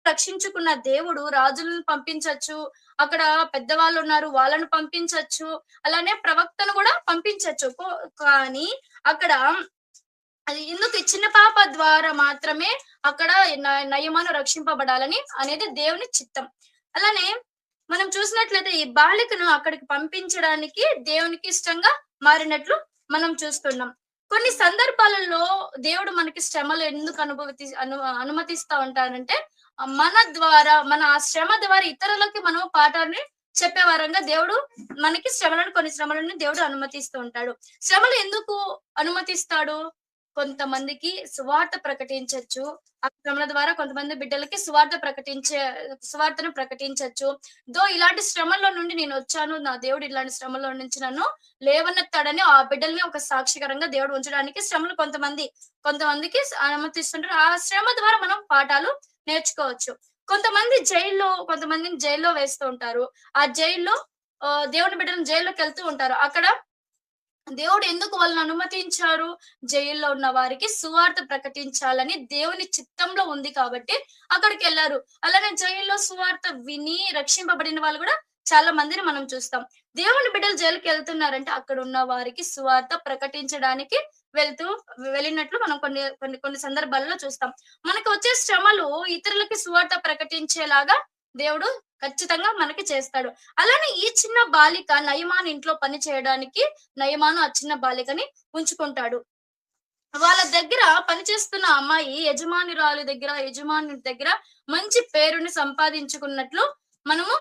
రక్షించుకున్న దేవుడు రాజులను పంపించొచ్చు. అక్కడ పెద్దవాళ్ళున్నారు వాళ్ళని పంపించొచ్చు. అలానే ప్రవక్తను గూడా పంపించొచ్చు. కానీ అక్కడ అది ఎందుకు ఈ చిన్న పాప ద్వారా మాత్రమే అక్కడ నయమాను రక్షింపబడాలని అనేది దేవుని చిత్తం. అలానే మనం చూసినట్లయితే ఈ బాలికను అక్కడికి పంపించడానికి దేవునికి ఇష్టంగా మారినట్లు మనం చూస్తున్నాం. కొన్ని సందర్భాలలో దేవుడు మనకి శ్రమలు ఎందుకు అనుమతిస్తా ఉంటారంటే మన ద్వారా మన ఆ శ్రమ ద్వారా ఇతరులకి మనం పాఠాన్ని చెప్పే వరంగా దేవుడు మనకి కొన్ని శ్రమలను దేవుడు అనుమతిస్తూ ఉంటాడు. శ్రమలు ఎందుకు అనుమతిస్తాడు? కొంతమందికి సువార్త ప్రకటించొచ్చు. ఆ శ్రమల ద్వారా కొంతమంది బిడ్డలకి సువార్తను ప్రకటించొచ్చు. ఇలాంటి శ్రమల్లో నుండి నేనొచ్చాను. నా దేవుడు ఇలాంటి శ్రమలో నుంచి నన్ను లేవనెత్తాడని ఆ బిడ్డల్ని ఒక సాక్షికరంగా దేవుడు ఉంచడానికి శ్రమలు కొంతమందికి అనుమతిస్తుంటారు. ఆ శ్రమ ద్వారా మనం పాఠాలు నేర్చుకోవచ్చు. కొంతమందిని జైల్లో వేస్తూ ఉంటారు. ఆ జైల్లో దేవుని బిడ్డలను జైల్లోకెళ్తూ ఉంటారు. అక్కడ దేవుడు ఎందుకు వాళ్ళని అనుమతించారు? జైల్‌లో ఉన్న వారికి సువార్త ప్రకటించాలని దేవుని చిత్తంలో ఉంది కాబట్టి అక్కడికెళ్లారు. అలానే జైల్‌లో సువార్త విని రక్షింపబడిన వాళ్ళు గూడా చాలా మందిని మనం చూస్తాం. దేవుని బిడ్డలు జైలుకెళ్తున్నారంటే అక్కడున్న వారికి సువార్త ప్రకటించడానికి వెళ్తూ వెళ్ళినట్లు మనం కొన్ని సందర్భాల్లో చూస్తాం. మనకు వచ్చే శ్రమలు ఇతరులకి సువార్త ప్రకటించేలాగా దేవుడు ఖచ్చితంగా మనకి చేస్తాడు. అలానే ఈ చిన్న బాలిక నయమాను ఇంట్లో పని చేయడానికి నయమాను ఆ చిన్న బాలికని ఉంచుకుంటాడు. వాళ్ళ దగ్గర పనిచేస్తున్న అమ్మాయి యజమాని దగ్గర మంచి పేరుని సంపాదించుకున్నట్లు మనము